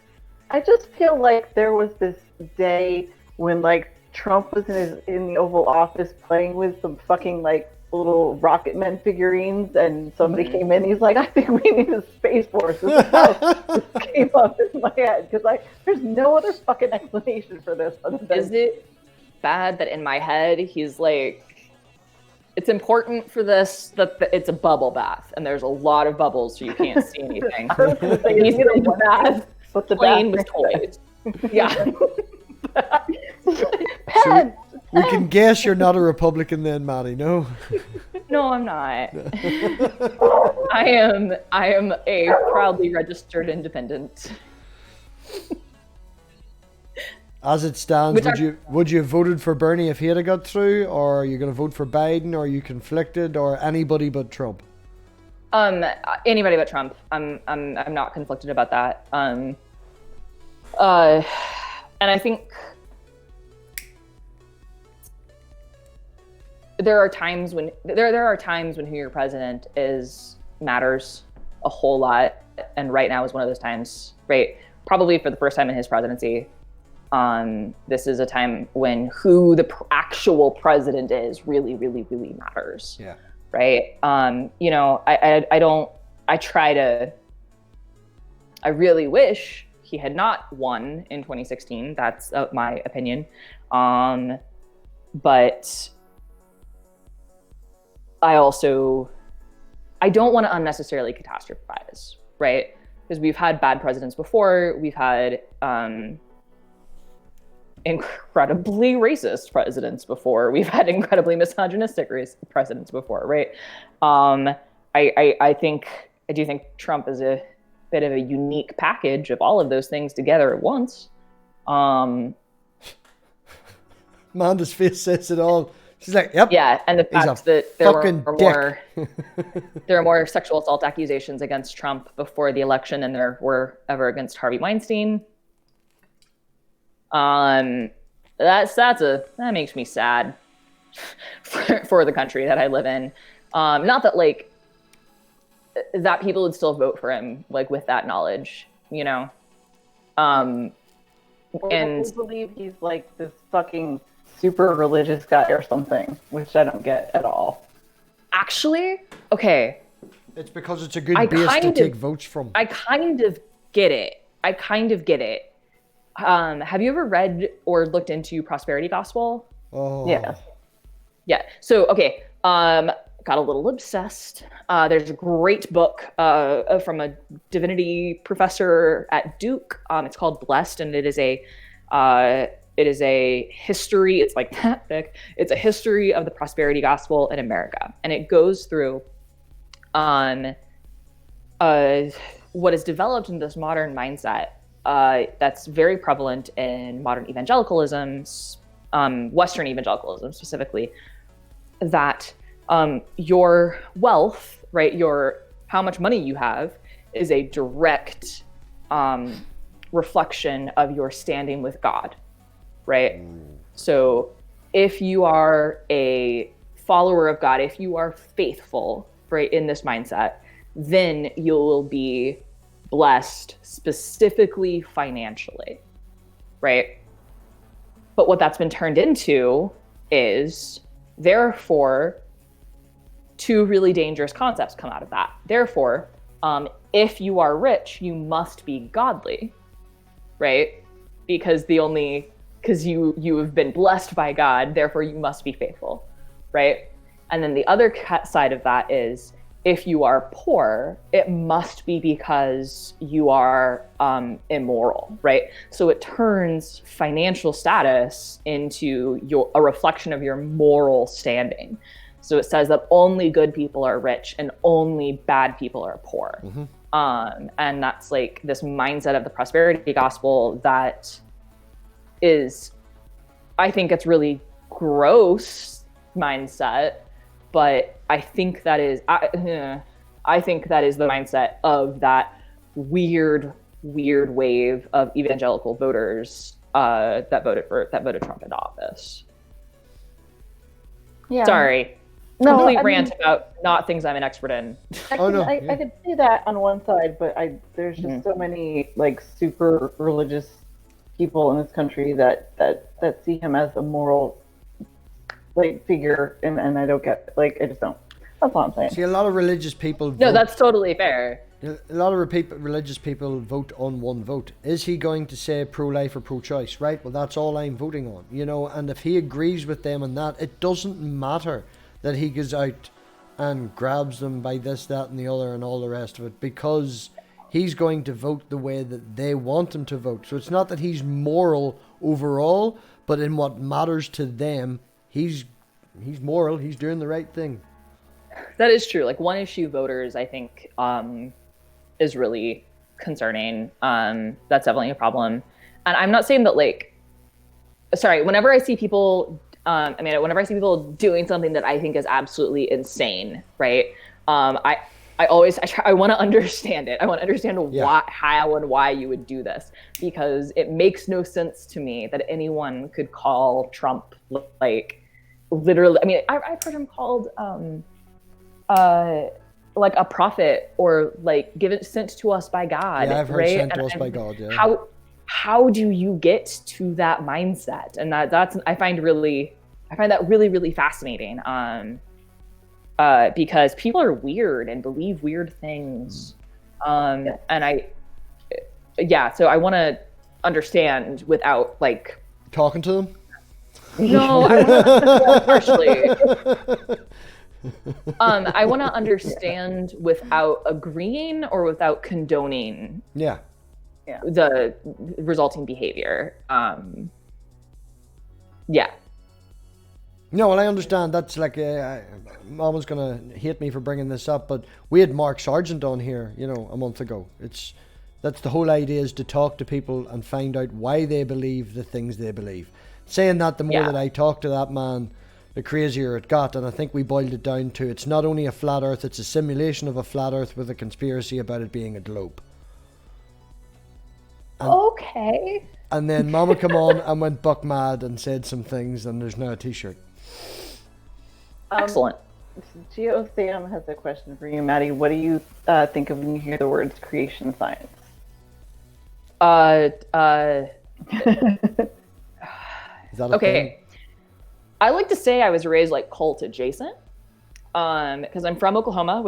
I just feel like there was this day when like Trump was in the Oval Office playing with some fucking like little Rocket Men figurines, and somebody came in. He's like, "I think we need a space force." This came up in my head because there's no other fucking explanation for this. Other than... Is it bad that in my head he's like, it's important for this that it's a bubble bath and there's a lot of bubbles so you can't see anything. He's in a bath, but the plane with toys. Yeah. So we can guess you're not a Republican then, Maddie, no? No, I'm not. I am a proudly registered independent. As it stands, would you have voted for Bernie if he had got through, or are you going to vote for Biden, or are you conflicted, or anybody but Trump? Anybody but Trump. I'm not conflicted about that. And I think there are times when who your president is matters a whole lot, and right now is one of those times. Right, probably for the first time in his presidency. This is a time when who the actual president is really, really, really matters. Yeah. Right. I really wish he had not won in 2016. That's my opinion. But I don't want to unnecessarily catastrophize, right? Because we've had bad presidents before. We've had, incredibly racist presidents before. We've had incredibly misogynistic presidents before, right? I do think Trump is a bit of a unique package of all of those things together at once. Amanda's face says it all. She's like, yep. Yeah, and the fact that there are more sexual assault accusations against Trump before the election than there were ever against Harvey Weinstein. That makes me sad for the country that I live in. Not that that people would still vote for him, with that knowledge, and I believe he's this fucking super religious guy or something, which I don't get at all. Actually, okay. It's because it's a good base to take votes from. I kind of get it. Have you ever read or looked into prosperity gospel? Oh. Yeah. Yeah. So, okay. Got a little obsessed. There's a great book from a divinity professor at Duke. It's called Blessed, and it is a history. It's like that thick. It's a history of the prosperity gospel in America, and it goes through what is developed in this modern mindset. That's very prevalent in modern evangelicalism, Western evangelicalism specifically, that your wealth, right, how much money you have is a direct reflection of your standing with God, right? So if you are a follower of God, if you are faithful, right, in this mindset, then you will be blessed specifically financially, right? But what that's been turned into is, therefore, two really dangerous concepts come out of that. Therefore, if you are rich, you must be godly, right? Because you have been blessed by God, therefore you must be faithful, right? And then the other side of that is, if you are poor, it must be because you are immoral, right? So it turns financial status into a reflection of your moral standing. So it says that only good people are rich and only bad people are poor. Mm-hmm. And that's this mindset of the prosperity gospel that is, I think it's really gross mindset. But I think that is the mindset of that weird wave of evangelical voters that voted Trump into office. Yeah. Sorry. No, complete rant about not things I'm an expert in. I could see that on one side, but there's just so many super religious people in this country that see him as a moral figure, and I don't get I just don't. That's all I'm saying. See, a lot of religious people vote. No, that's totally fair. A lot of religious people vote on one vote. Is he going to say pro-life or pro-choice? Right. Well, that's all I'm voting on. And if he agrees with them on that, it doesn't matter that he goes out and grabs them by this, that, and the other, and all the rest of it, because he's going to vote the way that they want him to vote. So it's not that he's moral overall, but in what matters to them, he's moral. He's doing the right thing. That is true. Like one issue voters, I think, is really concerning. That's definitely a problem. And I'm not saying that whenever I see people, whenever I see people doing something that I think is absolutely insane, right? I want to understand it. I want to understand how and why you would do this, because it makes no sense to me that anyone could call Trump literally. I mean, I've heard him called like a prophet, or sent to us by God. Yeah, I've heard right? sent to us by God. Yeah. How do you get to that mindset? And I find that really, really fascinating. Because people are weird and believe weird things. And so I want to understand without talking to them. No, I want to partially. I want to understand without agreeing or without condoning. Yeah. The resulting behavior. Yeah. No, well, I understand. That's Mama's gonna hate me for bringing this up, but we had Mark Sargent on here, a month ago. That's the whole idea, is to talk to people and find out why they believe the things they believe. Saying that, the more that I talk to that man, the crazier it got. And I think we boiled it down to, it's not only a flat Earth, it's a simulation of a flat Earth with a conspiracy about it being a globe. Okay. And then Mama come on and went buck mad and said some things, and there's now a t-shirt. Excellent. Geosam has a question for you, Maddie. What do you think of when you hear the words creation science? Is that okay. thing? I like to say I was raised cult adjacent, because I'm from Oklahoma,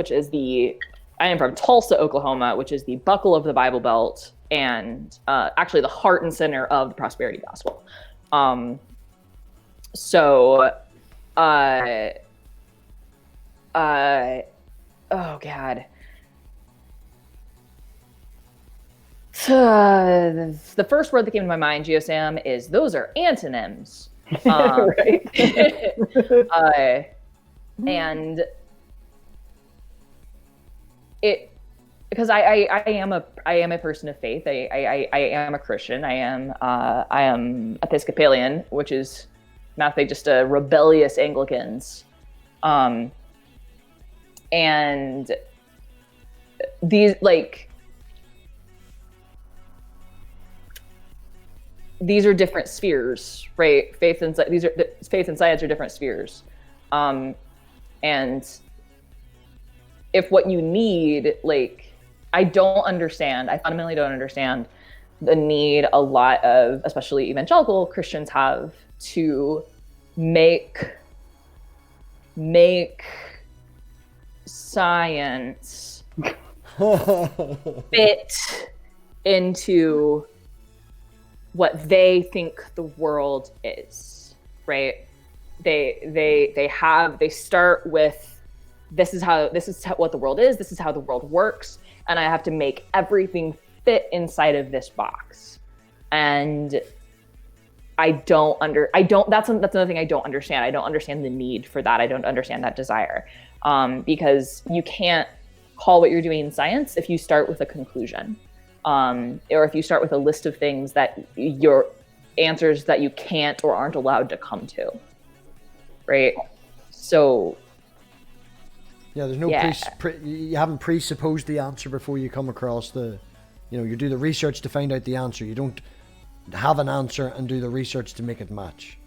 I am from Tulsa, Oklahoma, which is the buckle of the Bible Belt, and actually the heart and center of the prosperity gospel. Oh God. The first word that came to my mind, Geosam, is those are antonyms. Right. And because I am a person of faith. I am a Christian. I am Episcopalian, which is MathPig, just a rebellious Anglicans. And these are different spheres, right? Faith and science are different spheres. And if what you need, I fundamentally don't understand the need a lot of, especially evangelical Christians have, to make science fit into what they think the world is, right? They start with, this is what the world is, this is how the world works, and I have to make everything fit inside of this box. And that's another thing I don't understand. I don't understand the need for that. I don't understand that desire. Because you can't call what you're doing in science if you start with a conclusion. Or if you start with a list of things that your answers that you can't or aren't allowed to come to. Right? So there's no you haven't presupposed the answer before you come across you do the research to find out the answer. You don't have an answer and do the research to make it match.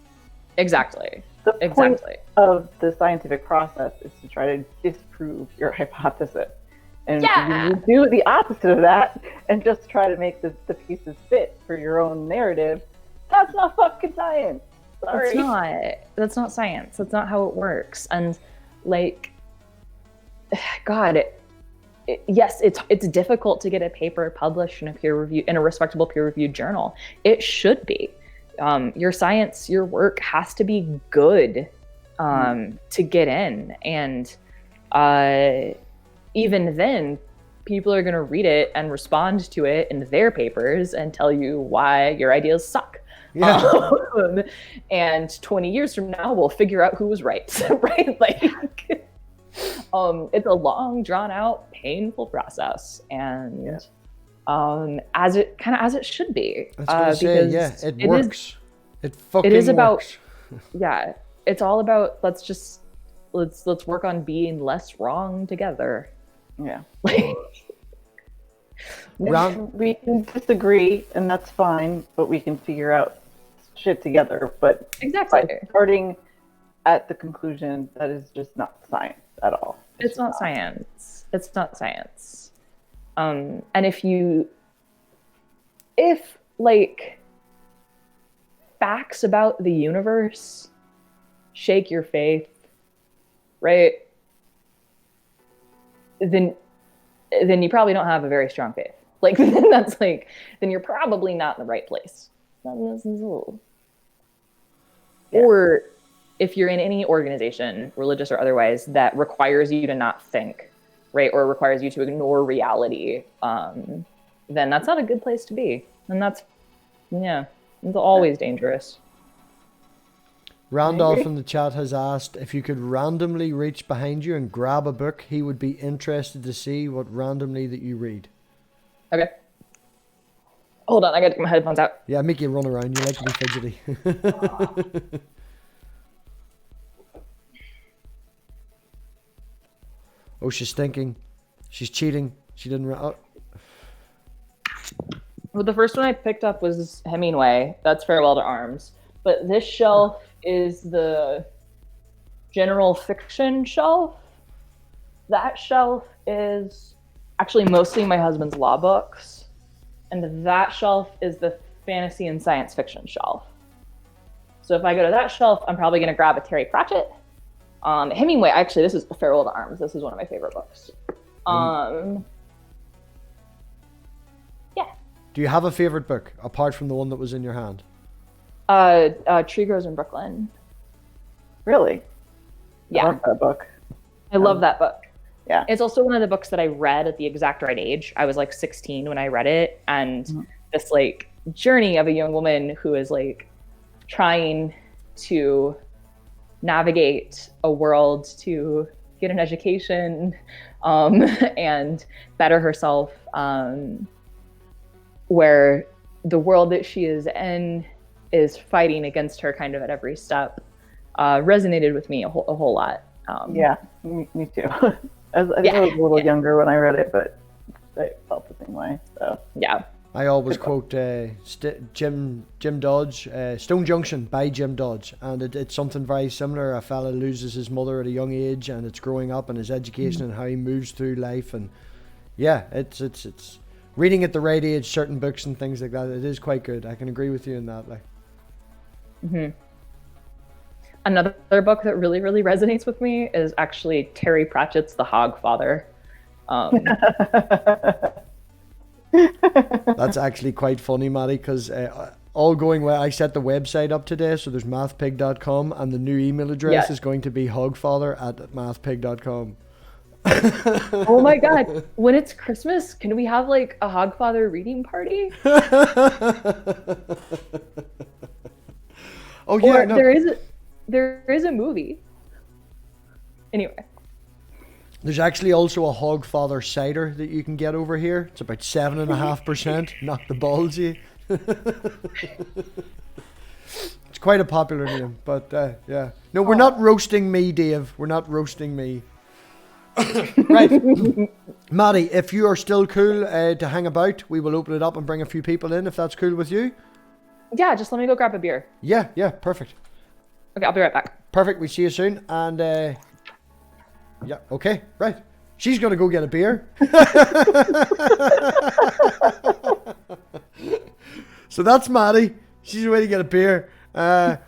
Exactly. The point of the scientific process is to try to disprove your hypothesis. And you do the opposite of that and just try to make the pieces fit for your own narrative. That's not fucking science. Sorry. That's not science. That's not how it works. And God, yes, it's difficult to get a paper published in a respectable peer-reviewed journal. It should be. Your science, your work has to be good to get in. And even then, people are going to read it and respond to it in their papers and tell you why your ideas suck. Yeah. And 20 years from now, we'll figure out who was right, right? It's a long, drawn out, painful process, and as it should be. I was gonna say, yeah, it works. It fucking is about, works. Yeah, it's all about let's work on being less wrong together. Yeah. Like, we can disagree, and that's fine, but we can figure out shit together. But exactly, starting at the conclusion, that is just not science at all. It's not science. It's not science. And if like facts about the universe shake your faith, right? Then you probably don't have a very strong faith. Like, then you're probably not in the right place. Or if you're in any organization, religious or otherwise, that requires you to not think, right? Or requires you to ignore reality, then that's not a good place to be. And it's always dangerous. Randolph in the chat has asked if you could randomly reach behind you and grab a book. He would be interested to see what randomly that you read. Okay. Hold on, I gotta get my headphones out. Yeah, make you run around. You like to be fidgety. Oh, she's thinking. She's cheating. She didn't... Well, the first one I picked up was Hemingway. That's Farewell to Arms. But this shelf is the general fiction shelf. That shelf is actually mostly my husband's law books. And that shelf is the fantasy and science fiction shelf. So if I go to that shelf, I'm probably going to grab a Terry Pratchett. Hemingway, actually, this is Farewell to Arms. This is one of my favorite books. Yeah. Do you have a favorite book apart from the one that was in your hand? Tree Grows in Brooklyn. Really? Yeah. I love that book. I love that book. Yeah. It's also one of the books that I read at the exact right age. I was like 16 when I read it. And this like journey of a young woman who is like trying to navigate a world to get an education and better herself, where the world that she is in is fighting against her kind of at every step, resonated with me a whole lot. Yeah, me too. I was a little younger when I read it, but I felt the same way. So yeah. I always quote Jim Dodge, Stone Junction by Jim Dodge, and it's something very similar. A fella loses his mother at a young age, and it's growing up and his education and how he moves through life, and yeah, it's reading at the right age certain books and things like that. It is quite good. I can agree with you in that. Like, another book that really, really resonates with me is actually Terry Pratchett's The Hogfather. That's actually quite funny, Maddie, because all going well, I set the website up today, so there's mathpig.com, and the new email address is going to be hogfather@mathpig.com. Oh my god, when it's Christmas, can we have like a Hogfather reading party? Oh yeah, or there is a movie. Anyway. There's actually also a Hogfather cider that you can get over here. It's about 7.5%. Knock the balls, you. It's quite a popular name, but yeah. No, we're not roasting me, Dave. We're not roasting me. Right. Maddie, if you are still cool to hang about, we will open it up and bring a few people in, if that's cool with you. Yeah, just let me go grab a beer. Yeah, perfect. Okay, I'll be right back. Perfect, we see you soon. And yeah, okay, right. She's going to go get a beer. So that's Maddie. She's away to get a beer. After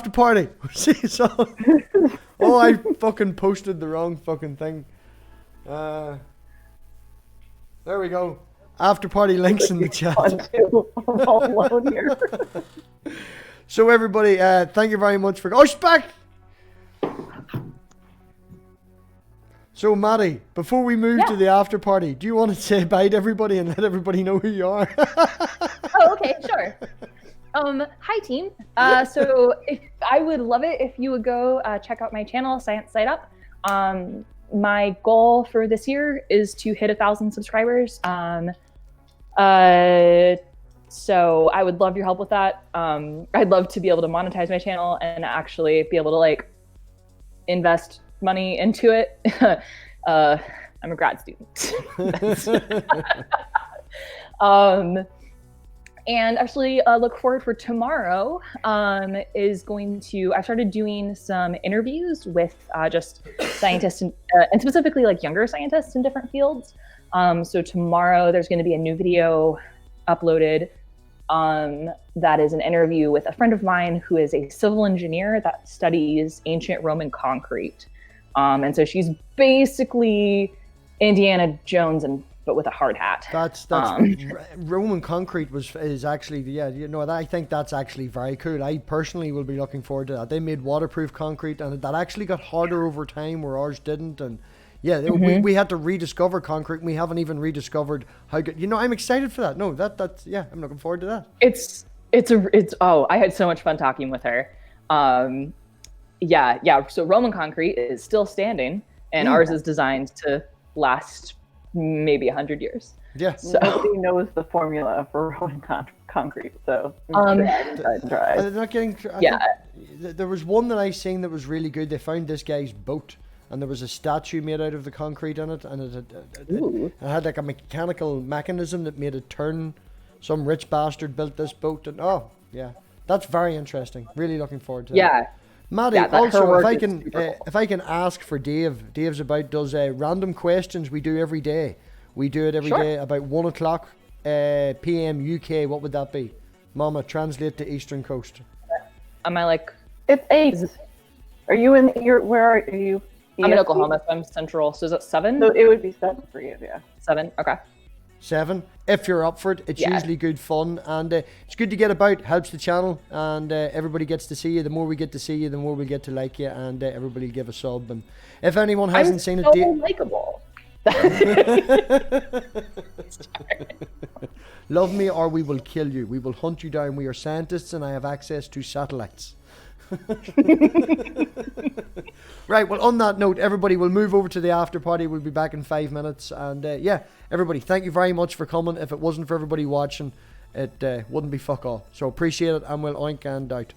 party. We'll see you soon. Oh, I fucking posted the wrong fucking thing. There we go. After party links in the chat. I'm all alone here. So everybody, thank you very much for... Oh, she's back! So Maddie, before we move to the after party, do you want to say bye to everybody and let everybody know who you are? Oh, okay, sure. Hi team. So if I would love it if you would go check out my channel, Science Side Up. My goal for this year is to hit 1,000 subscribers. So I would love your help with that. I'd love to be able to monetize my channel and actually be able to like invest money into it. I'm a grad student. And actually look forward for tomorrow is going to, I started doing some interviews with just scientists and specifically like younger scientists in different fields. So tomorrow there's going to be a new video uploaded that is an interview with a friend of mine who is a civil engineer that studies ancient Roman concrete. And so she's basically Indiana Jones but with a hard hat. That's Roman concrete is actually, yeah, you know, I think that's actually very cool. I personally will be looking forward to that. They made waterproof concrete and that actually got harder over time where ours didn't. And yeah, we had to rediscover concrete and we haven't even rediscovered how good, you know, I'm excited for that. No, that's, yeah, I'm looking forward to that. I had so much fun talking with her. Yeah. So Roman concrete is still standing and ours is designed to last maybe 100 years. Yeah. So nobody knows the formula for Roman concrete, so try. They're not getting. There was one that I seen that was really good. They found this guy's boat, and there was a statue made out of the concrete in it, and it had like a mechanical mechanism that made it turn. Some rich bastard built this boat, and that's very interesting. Really looking forward to that. Maddie, also, if I can ask for Dave's does random questions we do every day. We do it every day about 1 o'clock p.m. UK. What would that be? Momma, translate to Eastern Coast. Am I like? It's 8. Are you in? Where are you? I'm in Oklahoma, so I'm central. So is it 7? So it would be 7 for you, yeah. 7. Okay. 7. If you're up for it, it's usually good fun, and it's good to get about. Helps the channel, and everybody gets to see you. The more we get to see you, the more we get to like you, and everybody give a sub. And if anyone hasn't seen it, likable. Love me or we will kill you. We will hunt you down. We are scientists, and I have access to satellites. Right, well, on that note, everybody will move over to the after party. We'll be back in 5 minutes. And everybody, thank you very much for coming. If it wasn't for everybody watching, it wouldn't be fuck all. So appreciate it, and we'll oink and out.